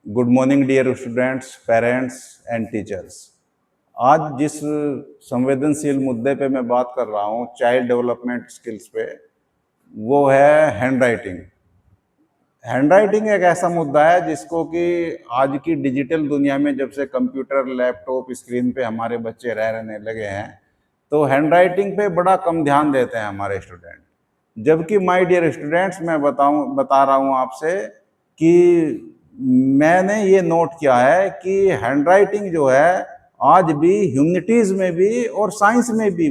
Good morning dear students, parents and teachers. आज जिस संवेदनशील मुद्दे पे मैं बात कर रहा हूँ चाइल्ड डेवलपमेंट स्किल्स पे, वो है हैंड राइटिंग। हैंड राइटिंग एक ऐसा मुद्दा है जिसको कि आज की डिजिटल दुनिया में जब से कंप्यूटर, लैपटॉप, स्क्रीन पे हमारे बच्चे रहने लगे हैं, तो हैंड राइटिंग पे बड़ा कम ध्यान देते हैं हमारे स्टूडेंट। जबकि माय डियर स्टूडेंट्स, मैं बता रहा हूँ आपसे कि मैंने ये नोट किया है कि हैंड राइटिंग जो है आज भी ह्यूमनिटीज में भी और साइंस में भी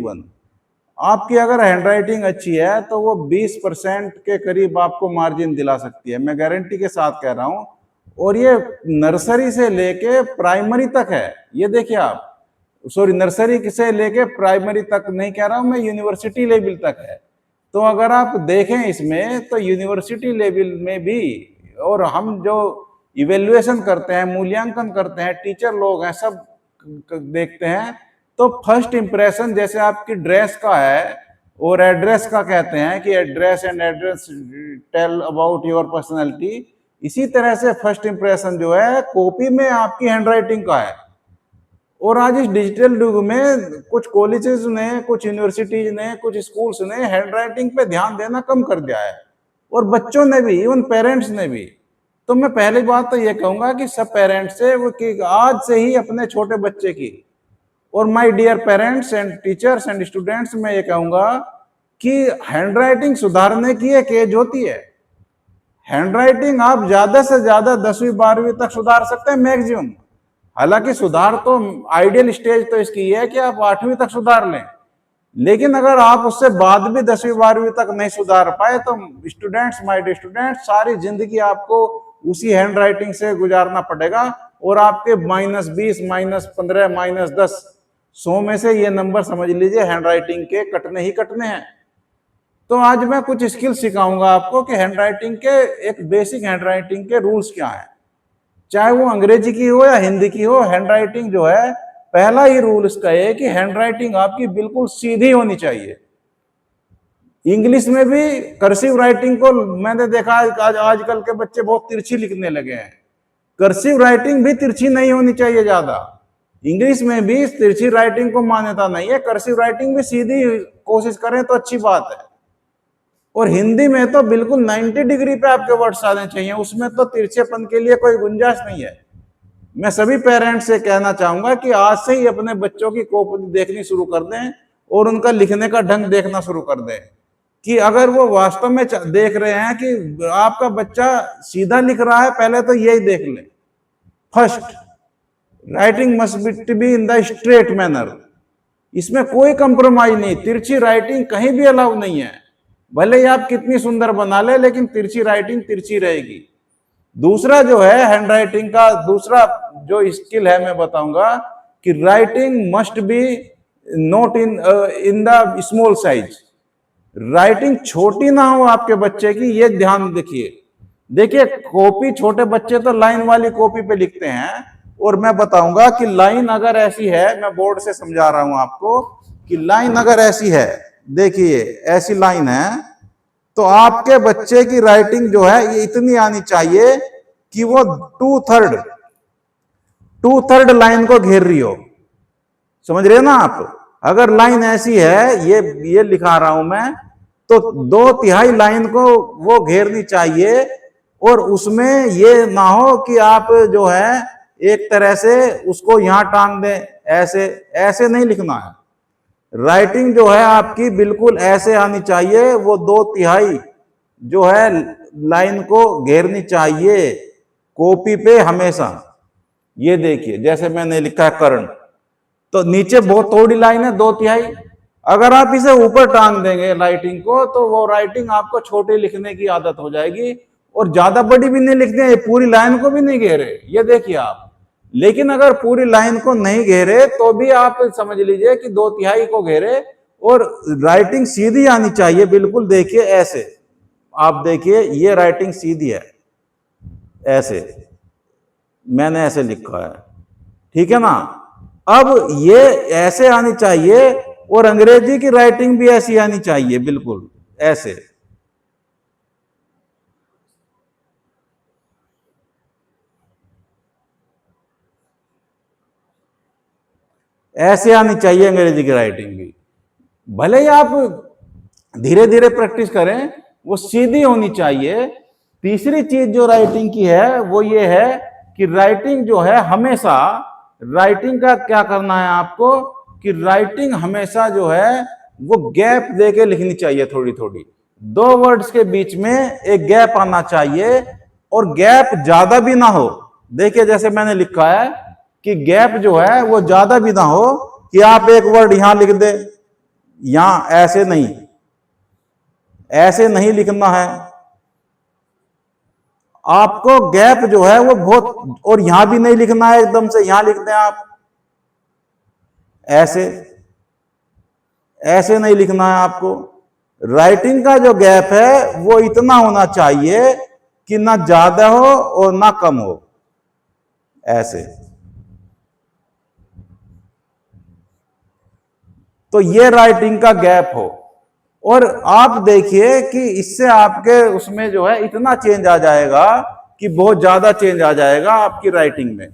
आपकी अगर हैंड राइटिंग अच्छी है तो वो 20% के करीब आपको मार्जिन दिला सकती है, मैं गारंटी के साथ कह रहा हूं। और ये नर्सरी से लेके प्राइमरी तक है। ये देखिए आप, सॉरी, नर्सरी से लेके प्राइमरी तक नहीं कह रहा हूं मैं, यूनिवर्सिटी लेवल तक है। तो अगर आप देखें इसमें तो यूनिवर्सिटी लेवल में भी, और हम जो इवेल्युएशन करते हैं, मूल्यांकन करते हैं, टीचर लोग हैं, सब देखते हैं। तो फर्स्ट इंप्रेशन जैसे आपकी ड्रेस का है और एड्रेस का कहते हैं कि address and address tell about your personality, इसी तरह से फर्स्ट इंप्रेशन जो है कॉपी में आपकी हैंडराइटिंग का है। और आज इस डिजिटल युग में कुछ कॉलेजेस ने, कुछ यूनिवर्सिटीज ने, कुछ स्कूल्स ने हैंडराइटिंग पे ध्यान देना कम कर दिया है, और बच्चों ने भी, इवन पेरेंट्स ने भी। तो मैं पहली बात तो ये कहूंगा कि सब पेरेंट्स से वो कि आज से ही अपने छोटे बच्चे की, और my dear parents and teachers and students, मैं ये कहूंगा कि हैंडराइटिंग सुधारने की एक एज होती है। हैंडराइटिंग आप ज्यादा से ज्यादा 10वीं 12वीं तक सुधार सकते हैं मैक्सिमम। हालांकि सुधार तो, आइडियल स्टेज तो इसकी है कि आप 8वीं तक सुधार लें, लेकिन अगर आप उससे बाद भी 10वीं 12वीं तक नहीं सुधार पाए तो स्टूडेंट्स, माय डियर स्टूडेंट्स, सारी जिंदगी आपको उसी हैंड राइटिंग से गुजारना पड़ेगा। और आपके -20, -15, -10, 100 में से ये नंबर समझ लीजिए हैंड राइटिंग के कटने ही कटने हैं। तो आज मैं कुछ स्किल सिखाऊंगा आपको कि हैंड राइटिंग के, एक बेसिक हैंड राइटिंग के रूल्स क्या है। चाहे वो अंग्रेजी की हो या हिंदी की हो, हैंड राइटिंग जो है, पहला ही रूल इसका है कि हैंड राइटिंग आपकी बिल्कुल सीधी होनी चाहिए। इंग्लिश में भी कर्सिव राइटिंग को मैंने देखा आज आजकल के बच्चे बहुत तिरछी लिखने लगे हैं। कर्सिव राइटिंग भी तिरछी नहीं होनी चाहिए ज्यादा। इंग्लिश में भी तिरछी राइटिंग को मान्यता नहीं है, कर्सिव राइटिंग भी सीधी कोशिश करें तो अच्छी बात है। और हिंदी में तो बिल्कुल 90 डिग्री पे आपके वर्ड्स आने चाहिए, उसमें तो तिरछेपन के लिए कोई गुंजाइश नहीं है। मैं सभी पेरेंट्स से कहना चाहूंगा कि आज से ही अपने बच्चों की कॉपी देखनी शुरू कर दें और उनका लिखने का ढंग देखना शुरू कर दें, कि अगर वो वास्तव में देख रहे हैं कि आपका बच्चा सीधा लिख रहा है, पहले तो यही देख लें। First, writing must be in the straight manner, इसमें कोई कंप्रोमाइज नहीं, तिरछी राइटिंग कहीं भी अलाउ नहीं है। भले ही आप कितनी सुंदर बना ले, लेकिन तिरछी राइटिंग तिरछी रहेगी। दूसरा जो है हैंड राइटिंग का दूसरा जो स्किल है, मैं बताऊंगा कि writing must be note in the small size. Writing छोटी ना हो आपके बच्चे की, ये ध्यान देखिए। देखिए, कॉपी छोटे बच्चे तो लाइन वाली कॉपी पे लिखते हैं, और मैं बताऊंगा कि लाइन अगर ऐसी है, मैं बोर्ड से समझा रहा हूं आपको कि लाइन अगर ऐसी है, देखिए ऐसी लाइन है, तो आपके बच्चे की राइटिंग जो है ये इतनी आनी चाहिए कि वो टू थर्ड लाइन को घेर रही हो। समझ रहे हो ना आप? अगर लाइन ऐसी है, ये लिखा रहा हूं मैं, तो 2/3 लाइन को वो घेरनी चाहिए। और उसमें ये ना हो कि आप जो है एक तरह से उसको यहां टांग दें, ऐसे ऐसे नहीं लिखना है। राइटिंग जो है आपकी बिल्कुल ऐसे आनी चाहिए, वो 2/3 जो है लाइन को घेरनी चाहिए कॉपी पे हमेशा। ये देखिए, जैसे मैंने लिखा है कर्ण, तो नीचे बहुत थोड़ी लाइन है, 2/3। अगर आप इसे ऊपर टांग देंगे राइटिंग को, तो वो राइटिंग आपको छोटे लिखने की आदत हो जाएगी, और ज्यादा बड़ी भी नहीं लिखते हैं, पूरी लाइन को भी नहीं घेरे, ये देखिए आप। लेकिन अगर पूरी लाइन को नहीं घेरे तो भी आप समझ लीजिए कि 2/3 को घेरे, और राइटिंग सीधी आनी चाहिए बिल्कुल। देखिए ऐसे, आप देखिए ये राइटिंग सीधी है, ऐसे मैंने ऐसे लिखा है, ठीक है ना। अब ये ऐसे आनी चाहिए, और अंग्रेजी की राइटिंग भी ऐसी आनी चाहिए, बिल्कुल ऐसे। ऐसे आनी चाहिए अंग्रेजी की राइटिंग भी। भले ही आप धीरे धीरे प्रैक्टिस करें, वो सीधी होनी चाहिए। तीसरी चीज जो राइटिंग की है वो ये है कि राइटिंग जो है हमेशा, राइटिंग का क्या करना है आपको कि राइटिंग हमेशा जो है वो गैप देके लिखनी चाहिए। थोड़ी थोड़ी दो वर्ड्स के बीच में एक गैप आना चाहिए, और गैप ज्यादा भी ना हो। देखिए जैसे मैंने लिखा है कि गैप जो है वो ज्यादा भी ना हो कि आप एक वर्ड यहां लिख दे, यहां ऐसे नहीं लिखना है आपको। गैप जो है वो बहुत, और यहां भी नहीं लिखना है एकदम से यहां लिख दें आप, ऐसे नहीं लिखना है आपको। राइटिंग का जो गैप है वो इतना होना चाहिए कि ना ज्यादा हो और ना कम हो, ऐसे। तो ये राइटिंग का गैप हो। और आप देखिए कि इससे आपके उसमें जो है इतना चेंज आ जाएगा कि बहुत ज्यादा चेंज आ जाएगा आपकी राइटिंग में।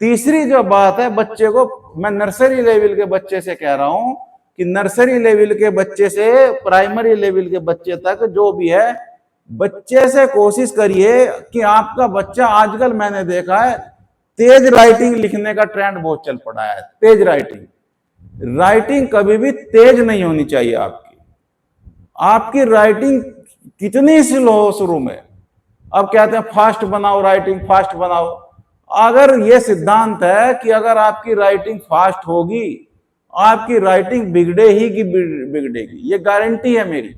तीसरी जो बात है, बच्चे को, मैं नर्सरी लेवल के बच्चे से कह रहा हूं कि नर्सरी लेवल के बच्चे से प्राइमरी लेवल के बच्चे तक जो भी है, बच्चे से कोशिश करिए कि आपका बच्चा, आजकल मैंने देखा है तेज राइटिंग लिखने का ट्रेंड बहुत चल पड़ा है। तेज राइटिंग, राइटिंग कभी भी तेज नहीं होनी चाहिए आपकी। आपकी राइटिंग कितनी स्लो हो शुरू में, अब कहते हैं फास्ट बनाओ राइटिंग, फास्ट बनाओ। अगर ये सिद्धांत है कि अगर आपकी राइटिंग फास्ट होगी, आपकी राइटिंग बिगड़े ही की बिगड़ेगी, ये गारंटी है मेरी।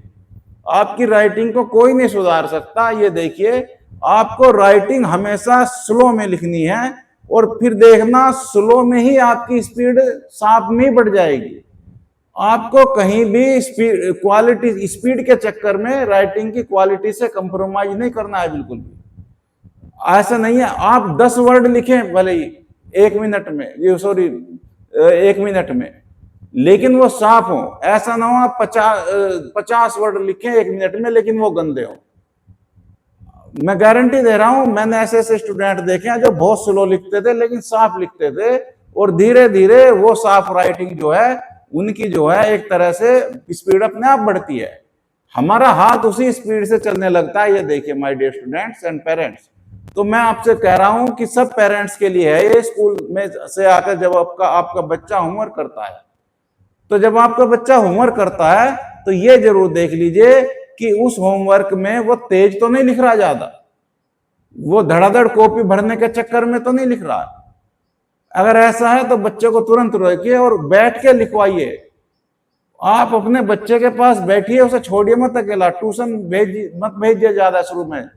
आपकी राइटिंग को कोई नहीं सुधार सकता। ये देखिए, आपको राइटिंग हमेशा स्लो में लिखनी है, और फिर देखना स्लो में ही आपकी स्पीड साफ में बढ़ जाएगी। आपको कहीं भी स्पीड, क्वालिटी, स्पीड के चक्कर में राइटिंग की क्वालिटी से कंप्रोमाइज नहीं करना है बिल्कुल भी। ऐसा नहीं है आप 10 वर्ड लिखें भले ही 1 मिनट में, ये सॉरी 1 मिनट में, लेकिन वो साफ हो। ऐसा ना हो आप 50 वर्ड लिखें 1 मिनट में लेकिन वो गंदे हो। मैं गारंटी दे रहा हूं, मैंने ऐसे ऐसे स्टूडेंट देखे हैं जो बहुत स्लो लिखते थे लेकिन साफ लिखते थे, और धीरे धीरे वो साफ राइटिंग जो है उनकी जो है एक तरह से स्पीड अपने आप बढ़ती है। हमारा हाथ उसी स्पीड से चलने लगता है। ये देखिए my dear students and parents, तो मैं आपसे कह रहा हूं कि सब पेरेंट्स के लिए है ये, स्कूल में से आकर जब आपका बच्चा होमवर्क करता है, तो जब आपका बच्चा होमवर्क करता है तो ये जरूर देख लीजिए कि उस होमवर्क में वो तेज तो नहीं लिख रहा ज्यादा, वो धड़ाधड़ कॉपी भरने के चक्कर में तो नहीं लिख रहा। अगर ऐसा है तो बच्चे को तुरंत रोकिए और बैठ के लिखवाइए। आप अपने बच्चे के पास बैठिए, उसे छोड़िए मत अकेला, ट्यूशन मत भेजिए ज्यादा शुरू में।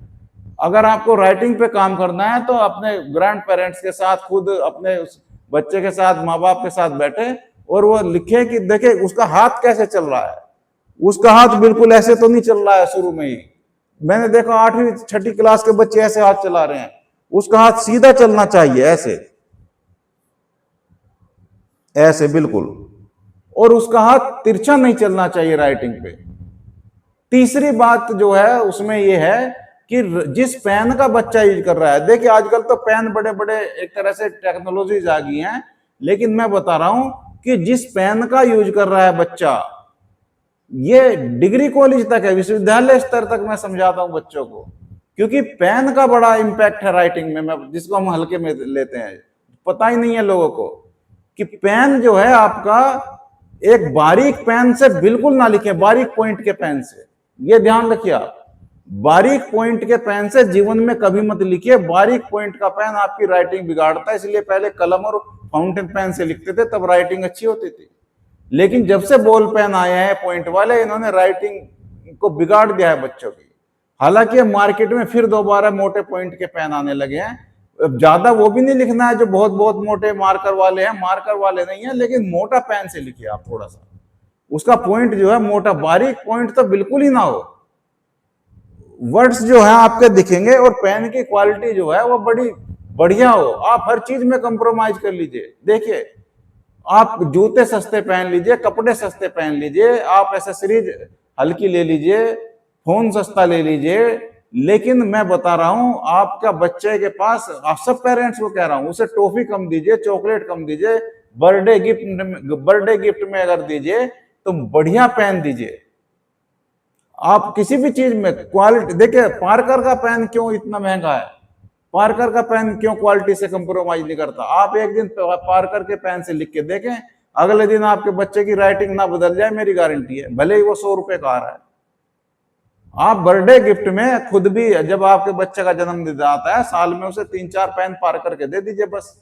अगर आपको राइटिंग पे काम करना है तो अपने ग्रैंड पेरेंट्स के साथ, खुद अपने उस बच्चे के साथ, माँ बाप के साथ बैठे और वो लिखे कि देखे उसका हाथ कैसे चल रहा है। उसका हाथ बिल्कुल ऐसे तो नहीं चल रहा है शुरू में ही। मैंने देखा 8वीं 6ठी क्लास के बच्चे ऐसे हाथ चला रहे हैं। उसका हाथ सीधा चलना चाहिए, ऐसे बिल्कुल, और उसका हाथ तिरछा नहीं चलना चाहिए राइटिंग पे। तीसरी बात जो है उसमें यह है कि जिस पेन का बच्चा यूज कर रहा है, देखिए आजकल तो पेन बड़े बड़े एक तरह से टेक्नोलॉजीज आ गई हैं, लेकिन मैं बता रहा हूं कि जिस पेन का यूज कर रहा है बच्चा, ये डिग्री कॉलेज तक है, विश्वविद्यालय स्तर तक मैं समझाता हूं बच्चों को, क्योंकि पेन का बड़ा इंपैक्ट है राइटिंग में, जिसको हम हल्के में लेते हैं। पता ही नहीं है लोगों को कि पेन जो है आपका, एक बारीक पेन से बिल्कुल ना लिखें, बारीक पॉइंट के पेन से, ये ध्यान रखिए आप। बारीक पॉइंट के पेन से जीवन में कभी मत लिखिए। बारीक पॉइंट का पेन आपकी राइटिंग बिगाड़ता है, इसलिए पहले कलम और फाउंटेन पेन से लिखते थे, तब राइटिंग अच्छी होती थी। लेकिन जब से बॉल पेन आए हैं पॉइंट वाले, इन्होंने राइटिंग को बिगाड़ दिया है बच्चों की। हालांकि मार्केट में फिर दोबारा मोटे पॉइंट के पेन आने लगे हैं। ज्यादा वो भी नहीं लिखना है जो बहुत बहुत मोटे मार्कर वाले हैं, मार्कर वाले नहीं है, लेकिन मोटा पेन से लिखिए आप थोड़ा सा, उसका पॉइंट जो है मोटा, बारीक पॉइंट तो बिल्कुल ही ना हो। वर्ड्स जो है आपके दिखेंगे और पेन की क्वालिटी जो है वो बड़ी बढ़िया हो। आप हर चीज में कंप्रोमाइज कर लीजिए। देखिए, आप जूते सस्ते पहन लीजिए, कपड़े सस्ते पहन लीजिए, आप एसेसरीज हल्की ले लीजिए, फोन सस्ता ले लीजिए, लेकिन मैं बता रहा हूं आपका बच्चे के पास, आप सब पेरेंट्स को कह रहा हूं, उसे टॉफी कम दीजिए, चॉकलेट कम दीजिए, बर्थडे गिफ्ट में अगर दीजिए तो बढ़िया पेन दीजिए। आप किसी भी चीज में क्वालिटी देखिए, पार्कर का पेन क्यों इतना महंगा है, पार्कर का पेन क्यों क्वालिटी से कंप्रोमाइज नहीं करता। आप एक दिन पार्कर के पेन से लिख के देखें, अगले दिन आपके बच्चे की राइटिंग ना बदल जाए, मेरी गारंटी है, भले ही वो 100 रुपए का आ रहा है। आप बर्थडे गिफ्ट में खुद भी, जब आपके बच्चे का जन्मदिन आता है, साल में उसे 3-4 पेन पार्कर के दे दीजिए, बस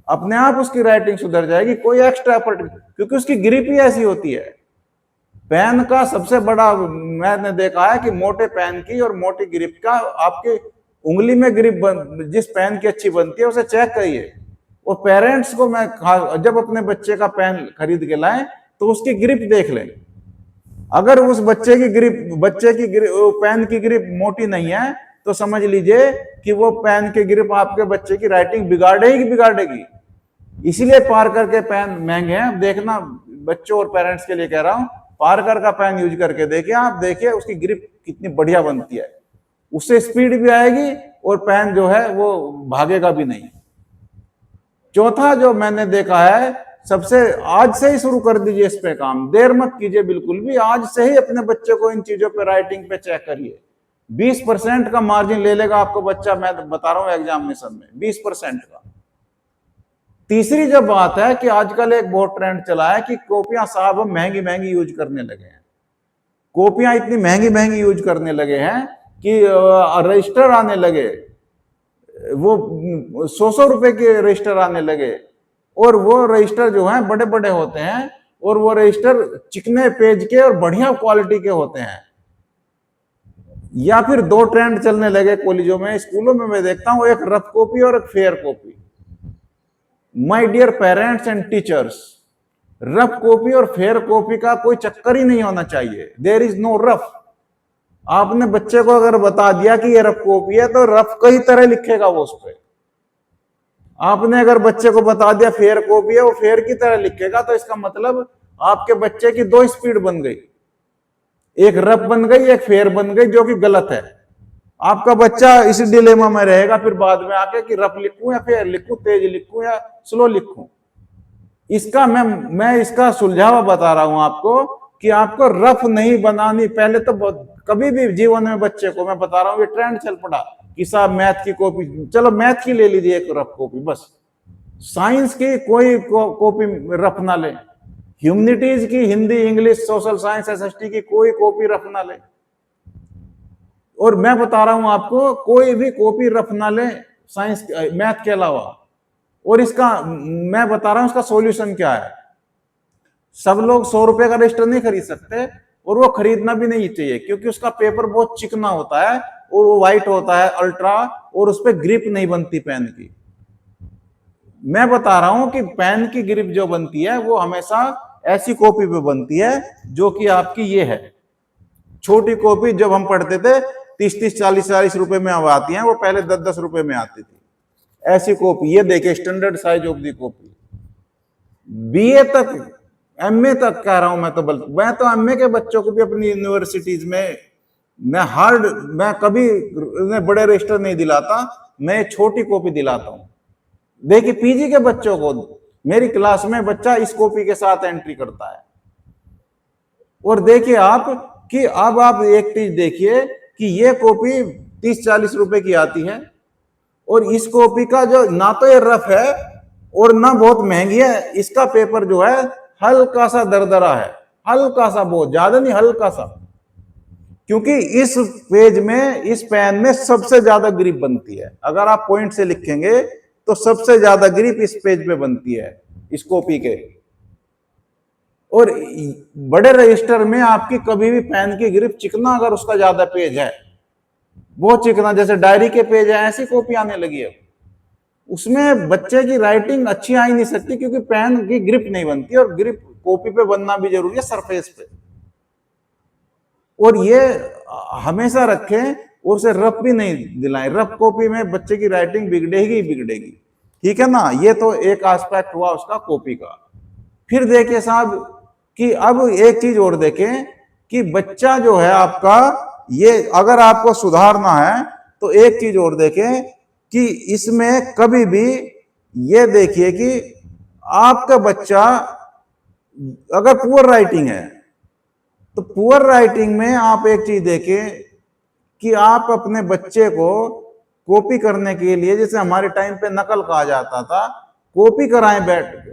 अपने आप उसकी राइटिंग सुधर जाएगी। कोई एक्स्ट्रा एफर्ट, क्योंकि उसकी ग्रिप ही ऐसी होती है। पेन का सबसे बड़ा मैंने देखा है कि मोटे पेन की और मोटी ग्रिप का, आपकी उंगली में ग्रिप जिस पेन की अच्छी बनती है उसे चेक करिए। और पेरेंट्स को मैं जब अपने बच्चे का पेन खरीद के लाएं तो उसकी ग्रिप देख लें। अगर उस बच्चे की पेन की ग्रिप मोटी नहीं है तो समझ लीजिए कि वो पेन की ग्रिप आपके बच्चे की राइटिंग बिगाड़ेगी। इसीलिए पार्कर के पेन महंगे हैं। देखना, बच्चों और पेरेंट्स के लिए कह रहा हूं, पार्कर का पेन यूज करके देखिए, आप देखिए उसकी ग्रिप कितनी बढ़िया बनती है, उससे स्पीड भी आएगी और पेन जो है वो भागेगा भी नहीं। चौथा जो मैंने देखा है, सबसे आज से ही शुरू कर दीजिए इस पे काम, देर मत कीजिए बिल्कुल भी। आज से ही अपने बच्चे को इन चीजों पे, राइटिंग पे चेक करिए। 20% का मार्जिन ले लेगा आपको बच्चा, मैं बता रहा हूं एग्जामिनेशन में, 20% का। तीसरी जब बात है कि आजकल एक बहुत ट्रेंड चला है कि कॉपियां साहब हम महंगी महंगी यूज करने लगे हैं। कॉपियां इतनी महंगी महंगी यूज करने लगे हैं कि रजिस्टर आने लगे, वो 100 रुपए के रजिस्टर आने लगे, और वो रजिस्टर जो हैं बड़े बड़े होते हैं, और वो रजिस्टर चिकने पेज के और बढ़िया क्वालिटी के होते हैं। या फिर दो ट्रेंड चलने लगे कॉलेजों में, स्कूलों में मैं देखता हूं, एक रफ कॉपी और एक fair copy. My dear parents and teachers, rough copy और फेयर कॉपी का कोई चक्कर ही नहीं होना चाहिए। There is no rough. आपने बच्चे को अगर बता दिया कि ये रफ कॉपी है तो रफ कई तरह लिखेगा वो उस पर। आपने अगर बच्चे को बता दिया फेयर कॉपी है, वो फेयर की तरह लिखेगा, तो इसका मतलब आपके बच्चे की दो स्पीड बन गई, एक रफ बन गई, एक फेयर बन गई, जो कि गलत है। आपका बच्चा इस डिलेमा में रहेगा फिर बाद में आके कि रफ लिखूं या फेयर लिखूं, तेज लिखूं या स्लो लिखूं। इसका मैं इसका सुलझाव बता रहा हूं आपको कि आपको रफ नहीं बनानी। पहले तो कभी भी जीवन में बच्चे को मैं बता रहा हूं, ये ट्रेंड चल पड़ा कि साहब मैथ की कॉपी, चलो मैथ की ले लीजिए एक रफ कॉपी बस, साइंस की कोई कॉपी रफ ना ले, ह्यूमैनिटीज की, Hindi, English, social science, SST की कोई कॉपी रफ ना ले। और मैं बता रहा हूं आपको, कोई भी कॉपी रफ ना ले साइंस मैथ के अलावा। और इसका मैं बता रहा हूं इसका सॉल्यूशन क्या है। सब लोग 100 रुपए का रजिस्टर नहीं खरीद सकते, और वो खरीदना भी नहीं चाहिए, क्योंकि उसका पेपर बहुत चिकना होता है और वो व्हाइट होता है अल्ट्रा, और उस पर ग्रिप नहीं बनती पेन की। मैं बता रहा हूं कि पेन की ग्रिप जो बनती है वो हमेशा ऐसी कॉपी पे बनती है जो कि आपकी ये है। छोटी कॉपी जब हम पढ़ते थे 30-30, 40-40 रुपए में अब आती हैं, वो पहले 10-10 रुपए में आती थी। ऐसी कॉपी ये देखिए, standard size of the copy. BA तक, एमए तक कह रहा हूं मैं तो एमए के बच्चों को भी अपनी यूनिवर्सिटीज में मैं कभी बड़े रजिस्टर नहीं दिलाता, मैं छोटी कॉपी दिलाता हूं। देखिए पीजी के बच्चों को, मेरी क्लास में बच्चा इस कॉपी के साथ एंट्री करता है। और देखिए आप कि अब आप एक चीज देखिए कि ये कॉपी 30-40 रुपए की आती है, और इस कॉपी का जो ना तो ये रफ है और ना बहुत महंगी है, इसका पेपर जो है हल्का सा दरदरा है, हल्का सा, बहुत ज्यादा नहीं, हल्का सा। क्योंकि इस पेज में, इस पेन में सबसे ज्यादा ग्रिप बनती है। अगर आप पॉइंट से लिखेंगे तो सबसे ज्यादा ग्रिप इस पेज पे बनती है, इस कॉपी के। और बड़े रजिस्टर में आपकी कभी भी पेन की ग्रिप चिकना, अगर उसका ज्यादा पेज है, बहुत चिकना, जैसे डायरी के पेज है, ऐसी कॉपी आने लगी है, उसमें बच्चे की राइटिंग अच्छी आ ही नहीं सकती, क्योंकि पेन की ग्रिप नहीं बनती। और ग्रिप कॉपी पे बनना भी जरूरी है, सरफेस पे। और ये हमेशा रखें, और उसे रफ भी नहीं दिलाएं। रफ कॉपी में बच्चे की राइटिंग बिगड़ेगी। ठीक है ना। ये तो एक एस्पेक्ट हुआ उसका कॉपी का। फिर देखिए साहब कि अब एक चीज और देखें कि बच्चा जो है आपका, ये अगर आपको सुधारना है तो एक चीज और देखें कि इसमें कभी भी ये देखिए कि आपका बच्चा अगर पुअर राइटिंग है तो पुअर राइटिंग में आप एक चीज देखें कि आप अपने बच्चे को कॉपी करने के लिए, जैसे हमारे टाइम पे नकल कहा जाता था, कॉपी कराएं बैठ के,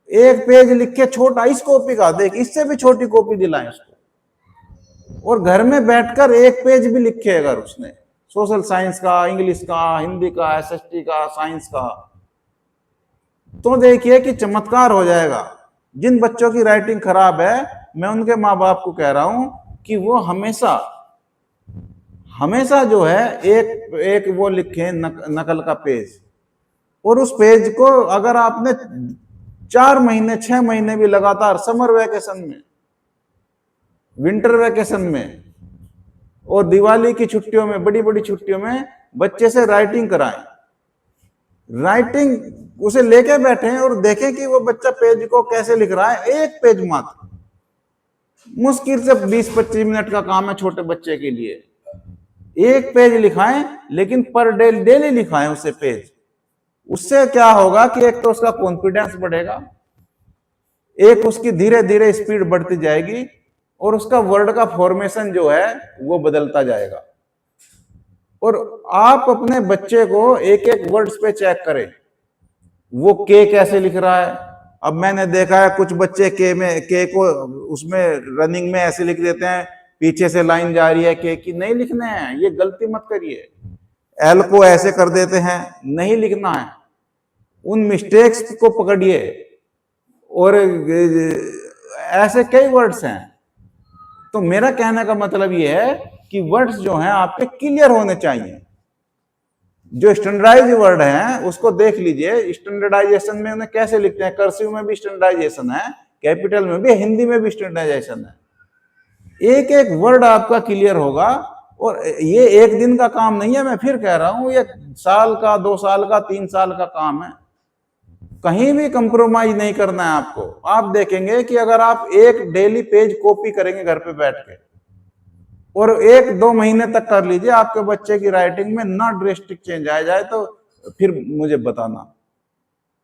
एक पेज लिख के छोटा, इस कॉपी का देख, इससे भी छोटी कॉपी दिलाएं उसको, और घर में बैठकर एक पेज भी लिखे अगर उसने सोशल साइंस का, इंग्लिश का, हिंदी का, एसएसटी का, साइंस का, तो देखिए कि चमत्कार हो जाएगा। जिन बच्चों की राइटिंग खराब है, मैं उनके माँ बाप को कह रहा हूं कि वो हमेशा हमेशा जो है एक एक वो लिखें नकल का पेज, और उस पेज को अगर आपने 4 महीने 6 महीने भी लगातार, समर वैकेशन में, विंटर वैकेशन में और दिवाली की छुट्टियों में, बड़ी बड़ी छुट्टियों में बच्चे से राइटिंग कराएं, राइटिंग उसे लेके बैठे और देखें कि वो बच्चा पेज को कैसे लिख रहा है। एक पेज मात्र, मुश्किल से 20-25 मिनट का काम है छोटे बच्चे के लिए। एक पेज लिखाएं, लेकिन पर डे डेली लिखाएं उसे पेज। उससे क्या होगा कि एक तो उसका कॉन्फिडेंस बढ़ेगा, एक उसकी धीरे धीरे स्पीड बढ़ती जाएगी, और उसका वर्ड का फॉर्मेशन जो है वो बदलता जाएगा। और आप अपने बच्चे को एक एक वर्ड्स पे चेक करें, वो के कैसे लिख रहा है। अब मैंने देखा है कुछ बच्चे के को उसमें रनिंग में ऐसे लिख देते हैं, पीछे से लाइन जा रही है के की, नहीं लिखने हैं, ये गलती मत करिए। एल को ऐसे कर देते हैं, नहीं लिखना है। उन मिस्टेक्स को पकड़िए। और ऐसे कई वर्ड्स हैं। तो मेरा कहने का मतलब ये है कि वर्ड्स जो हैं आपके क्लियर होने चाहिए। जो स्टैंडर्डाइज वर्ड हैं उसको देख लीजिए, स्टैंडर्डाइजेशन में उन्हें कैसे लिखते हैं। कर्सिव में भी स्टैंडर्डाइजेशन है, कैपिटल में भी, हिंदी में भी स्टैंडर्डाइजेशन है। एक एक वर्ड आपका क्लियर होगा। और ये एक दिन का काम नहीं है, मैं फिर कह रहा हूं, ये साल का, 2 साल का, 3 साल का काम है। कहीं भी कंप्रोमाइज नहीं करना है आपको। आप देखेंगे कि अगर आप एक डेली पेज कॉपी करेंगे घर पे बैठ के, और 1-2 महीने तक कर लीजिए, आपके बच्चे की राइटिंग में ना ड्रेस्टिक चेंज आ जाए तो फिर मुझे बताना।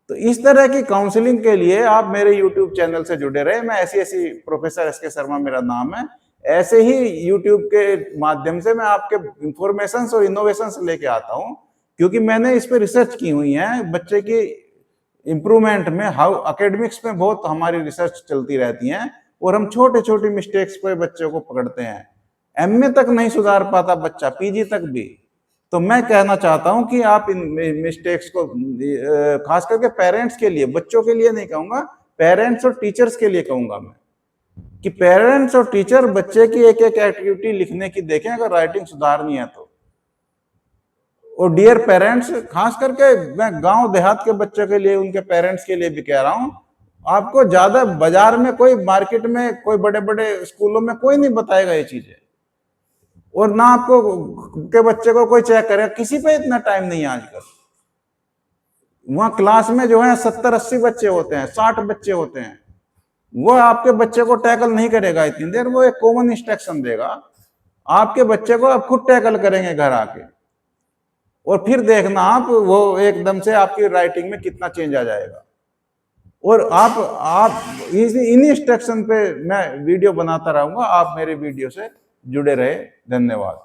तो इस तरह की काउंसलिंग के लिए आप मेरे YouTube चैनल से जुड़े रहे। मैं ऐसी प्रोफेसर एस के शर्मा मेरा नाम है। ऐसे ही YouTube के माध्यम से मैं आपके इंफॉर्मेशन और इनोवेशन लेके आता हूं, क्योंकि मैंने इस पर रिसर्च की हुई है। बच्चे की इंप्रूवमेंट में, हाउ एकेडमिक्स में बहुत हमारी रिसर्च चलती रहती है, और हम छोटे छोटे मिस्टेक्स पे बच्चों को पकड़ते हैं। एमए तक नहीं सुधार पाता बच्चा, पीजी तक भी। तो मैं कहना चाहता हूं कि आप इन मिस्टेक्स को, खास करके पेरेंट्स के लिए, बच्चों के लिए नहीं कहूंगा, पेरेंट्स और टीचर्स के लिए कहूंगा मैं, कि पेरेंट्स और टीचर बच्चे की एक एक एक्टिविटी लिखने की देखें, अगर राइटिंग सुधारनी है तो। और डियर पेरेंट्स, खास करके मैं गांव देहात के बच्चों के लिए, उनके पेरेंट्स के लिए भी कह रहा हूं, आपको ज्यादा बाजार में, कोई मार्केट में, कोई बड़े बड़े स्कूलों में कोई नहीं बताएगा ये चीजें, और ना आपको के बच्चे को कोई चेक करेगा। किसी पे इतना टाइम नहीं है आजकल। वहां क्लास में जो है 70-80 बच्चे होते हैं, 60 बच्चे होते हैं, वो आपके बच्चे को टैकल नहीं करेगा इतनी देर। वो एक कॉमन इंस्ट्रक्शन देगा, आपके बच्चे को आप खुद टैकल करेंगे घर आके, और फिर देखना आप, वो एकदम से आपकी राइटिंग में कितना चेंज आ जाएगा। और आप इन इंस्ट्रक्शन पे मैं वीडियो बनाता रहूंगा। आप मेरे वीडियो से जुड़े रहे। धन्यवाद।